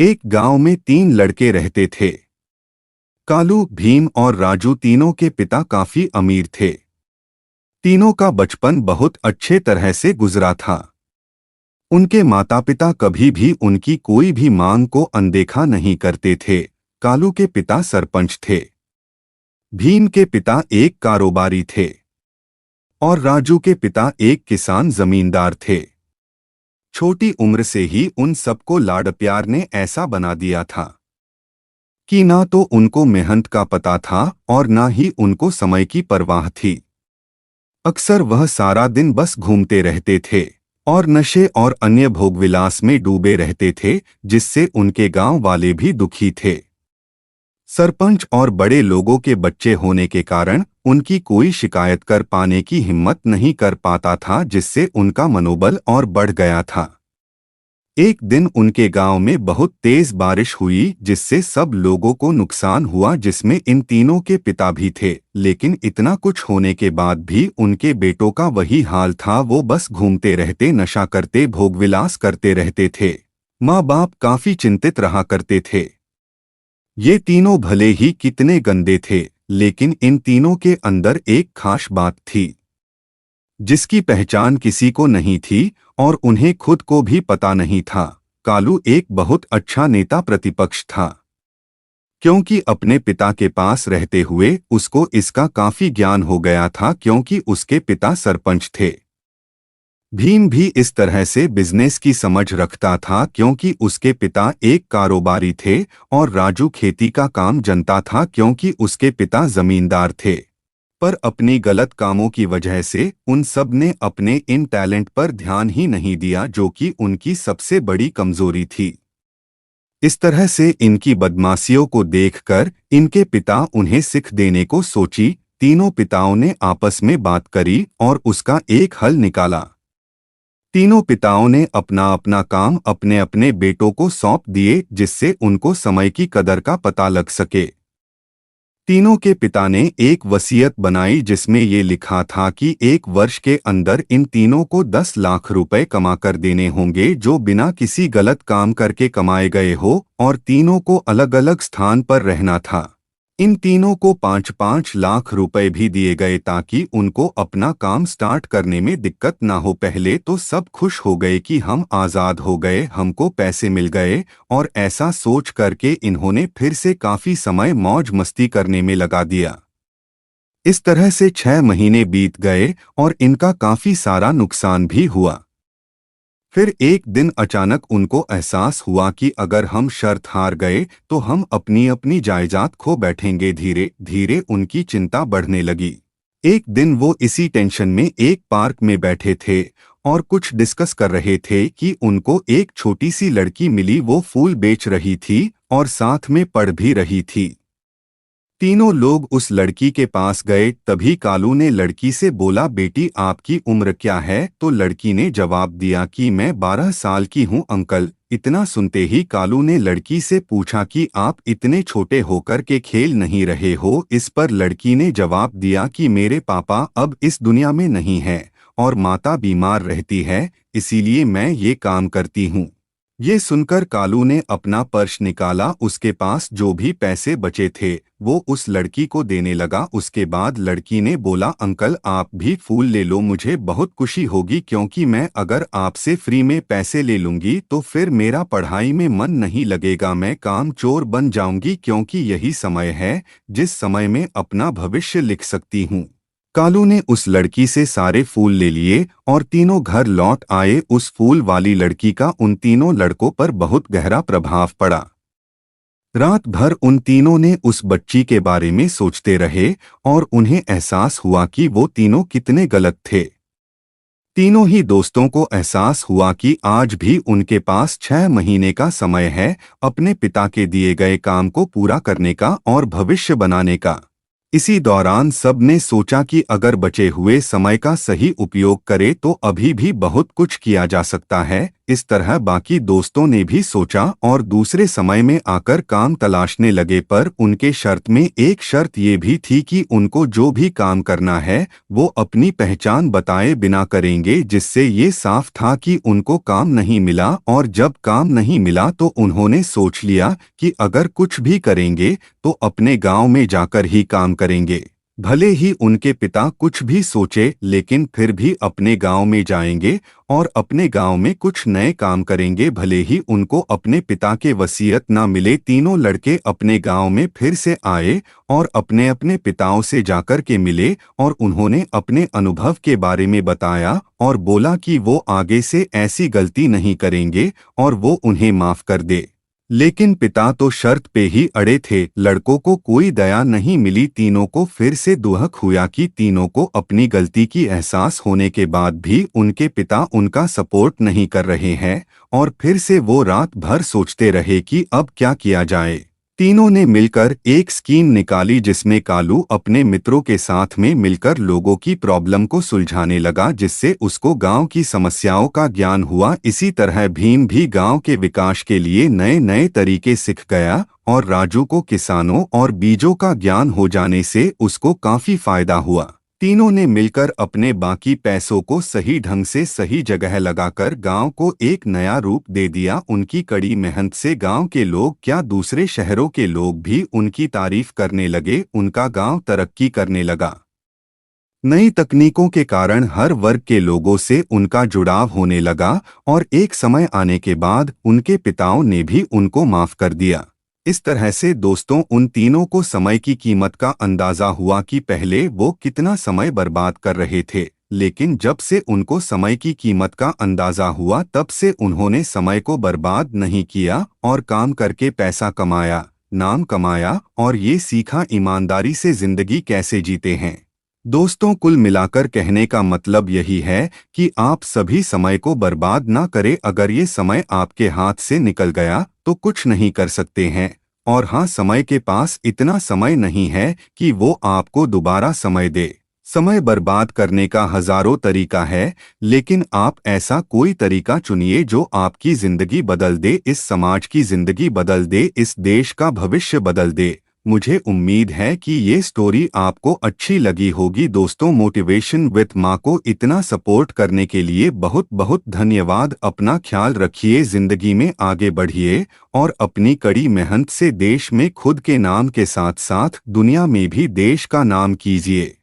एक गांव में 3 लड़के रहते थे। कालू, भीम और राजू तीनों के पिता काफी अमीर थे। तीनों का बचपन बहुत अच्छे तरह से गुजरा था। उनके माता पिता कभी भी उनकी कोई भी मांग को अनदेखा नहीं करते थे। कालू के पिता सरपंच थे। भीम के पिता एक कारोबारी थे और राजू के पिता एक किसान जमींदार थे। छोटी उम्र से ही उन सबको लाड प्यार ने ऐसा बना दिया था कि ना तो उनको मेहनत का पता था और ना ही उनको समय की परवाह थी। अक्सर वह सारा दिन बस घूमते रहते थे और नशे और अन्य भोगविलास में डूबे रहते थे, जिससे उनके गांव वाले भी दुखी थे। सरपंच और बड़े लोगों के बच्चे होने के कारण उनकी कोई शिकायत कर पाने की हिम्मत नहीं कर पाता था, जिससे उनका मनोबल और बढ़ गया था। एक दिन उनके गांव में बहुत तेज बारिश हुई, जिससे सब लोगों को नुकसान हुआ, जिसमें इन तीनों के पिता भी थे। लेकिन इतना कुछ होने के बाद भी उनके बेटों का वही हाल था। वो बस घूमते रहते, नशा करते, भोगविलास करते रहते थे। माँ बाप काफी चिंतित रहा करते थे। ये तीनों भले ही कितने गंदे थे, लेकिन इन तीनों के अंदर एक खास बात थी जिसकी पहचान किसी को नहीं थी और उन्हें खुद को भी पता नहीं था। कालू एक बहुत अच्छा नेता प्रतिपक्ष था, क्योंकि अपने पिता के पास रहते हुए उसको इसका काफी ज्ञान हो गया था, क्योंकि उसके पिता सरपंच थे। भीम भी इस तरह से बिजनेस की समझ रखता था, क्योंकि उसके पिता एक कारोबारी थे और राजू खेती का काम जानता था, क्योंकि उसके पिता जमींदार थे। पर अपनी गलत कामों की वजह से उन सब ने अपने इन टैलेंट पर ध्यान ही नहीं दिया, जो कि उनकी सबसे बड़ी कमजोरी थी। इस तरह से इनकी बदमाशियों को देखकर इनके पिता उन्हें सिख देने को सोची। तीनों पिताओं ने आपस में बात करी और उसका एक हल निकाला। तीनों पिताओं ने अपना अपना काम अपने अपने बेटों को सौंप दिए, जिससे उनको समय की कदर का पता लग सके। तीनों के पिता ने एक वसीयत बनाई, जिसमें ये लिखा था कि 1 वर्ष के अंदर इन तीनों को 10 लाख रुपए कमा कर देने होंगे, जो बिना किसी गलत काम करके कमाए गए हो, और तीनों को अलग अलग स्थान पर रहना था। इन तीनों को 5-5 लाख रुपए भी दिए गए, ताकि उनको अपना काम स्टार्ट करने में दिक्कत ना हो। पहले तो सब खुश हो गए कि हम आज़ाद हो गए, हमको पैसे मिल गए, और ऐसा सोच करके इन्होंने फिर से काफी समय मौज मस्ती करने में लगा दिया। इस तरह से 6 महीने बीत गए और इनका काफी सारा नुकसान भी हुआ। फिर एक दिन अचानक उनको एहसास हुआ कि अगर हम शर्त हार गए तो हम अपनी अपनी जायदाद खो बैठेंगे। धीरे धीरे उनकी चिंता बढ़ने लगी। एक दिन वो इसी टेंशन में एक पार्क में बैठे थे और कुछ डिस्कस कर रहे थे कि उनको एक छोटी सी लड़की मिली। वो फूल बेच रही थी और साथ में पढ़ भी रही थी। तीनों लोग उस लड़की के पास गए। तभी कालू ने लड़की से बोला, बेटी आपकी उम्र क्या है? तो लड़की ने जवाब दिया कि मैं 12 साल की हूँ अंकल। इतना सुनते ही कालू ने लड़की से पूछा कि आप इतने छोटे होकर के खेल नहीं रहे हो? इस पर लड़की ने जवाब दिया कि मेरे पापा अब इस दुनिया में नहीं है और माता बीमार रहती है, इसीलिए मैं ये काम करती हूँ। ये सुनकर कालू ने अपना पर्स निकाला। उसके पास जो भी पैसे बचे थे वो उस लड़की को देने लगा। उसके बाद लड़की ने बोला, अंकल आप भी फूल ले लो, मुझे बहुत खुशी होगी, क्योंकि मैं अगर आपसे फ्री में पैसे ले लूंगी तो फिर मेरा पढ़ाई में मन नहीं लगेगा, मैं काम चोर बन जाऊंगी, क्योंकि यही समय है जिस समय में अपना भविष्य लिख सकती हूँ। कालू ने उस लड़की से सारे फूल ले लिए और तीनों घर लौट आए। उस फूल वाली लड़की का उन तीनों लड़कों पर बहुत गहरा प्रभाव पड़ा। रात भर उन तीनों ने उस बच्ची के बारे में सोचते रहे और उन्हें एहसास हुआ कि वो तीनों कितने गलत थे। तीनों ही दोस्तों को एहसास हुआ कि आज भी उनके पास 6 महीने का समय है अपने पिता के दिए गए काम को पूरा करने का और भविष्य बनाने का। इसी दौरान सब ने सोचा कि अगर बचे हुए समय का सही उपयोग करे तो अभी भी बहुत कुछ किया जा सकता है। इस तरह बाकी दोस्तों ने भी सोचा और दूसरे समय में आकर काम तलाशने लगे, पर उनके शर्त में एक शर्त ये भी थी कि उनको जो भी काम करना है वो अपनी पहचान बताए बिना करेंगे, जिससे ये साफ था कि उनको काम नहीं मिला। और जब काम नहीं मिला तो उन्होंने सोच लिया कि अगर कुछ भी करेंगे तो अपने गांव में जाकर ही काम करेंगे। भले ही उनके पिता कुछ भी सोचे, लेकिन फिर भी अपने गांव में जाएंगे और अपने गांव में कुछ नए काम करेंगे, भले ही उनको अपने पिता के वसीयत ना मिले। तीनों लड़के अपने गांव में फिर से आए और अपने अपने पिताओं से जाकर के मिले और उन्होंने अपने अनुभव के बारे में बताया और बोला कि वो आगे से ऐसी गलती नहीं करेंगे और वो उन्हें माफ कर दे। लेकिन पिता तो शर्त पे ही अड़े थे। लड़कों को कोई दया नहीं मिली। तीनों को फिर से दुहक हुआ कि तीनों को अपनी गलती की एहसास होने के बाद भी उनके पिता उनका सपोर्ट नहीं कर रहे हैं, और फिर से वो रात भर सोचते रहे कि अब क्या किया जाए। तीनों ने मिलकर एक स्कीम निकाली जिसमें कालू अपने मित्रों के साथ में मिलकर लोगों की प्रॉब्लम को सुलझाने लगा, जिससे उसको गांव की समस्याओं का ज्ञान हुआ। इसी तरह भीम भी गांव के विकास के लिए नए नए तरीके सीख गया और राजू को किसानों और बीजों का ज्ञान हो जाने से उसको काफी फायदा हुआ। तीनों ने मिलकर अपने बाकी पैसों को सही ढंग से सही जगह लगाकर गांव को एक नया रूप दे दिया। उनकी कड़ी मेहनत से गांव के लोग क्या, दूसरे शहरों के लोग भी उनकी तारीफ करने लगे। उनका गांव तरक्की करने लगा। नई तकनीकों के कारण हर वर्ग के लोगों से उनका जुड़ाव होने लगा और एक समय आने के बाद उनके पिताओं ने भी उनको माफ कर दिया। इस तरह से दोस्तों, उन तीनों को समय की कीमत का अंदाजा हुआ कि पहले वो कितना समय बर्बाद कर रहे थे, लेकिन जब से उनको समय की कीमत का अंदाजा हुआ तब से उन्होंने समय को बर्बाद नहीं किया और काम करके पैसा कमाया, नाम कमाया और ये सीखा ईमानदारी से जिंदगी कैसे जीते हैं। दोस्तों, कुल मिलाकर कहने का मतलब यही है कि आप सभी समय को बर्बाद ना करें। अगर ये समय आपके हाथ से निकल गया तो कुछ नहीं कर सकते हैं, और हाँ, समय के पास इतना समय नहीं है कि वो आपको दोबारा समय दे। समय बर्बाद करने का हजारों तरीका है, लेकिन आप ऐसा कोई तरीका चुनिए जो आपकी जिंदगी बदल दे, इस समाज की जिंदगी बदल दे, इस देश का भविष्य बदल दे। मुझे उम्मीद है कि ये स्टोरी आपको अच्छी लगी होगी। दोस्तों, मोटिवेशन विद माँ को इतना सपोर्ट करने के लिए बहुत बहुत धन्यवाद। अपना ख्याल रखिए, जिंदगी में आगे बढ़िए और अपनी कड़ी मेहनत से देश में खुद के नाम के साथ साथ दुनिया में भी देश का नाम कीजिए।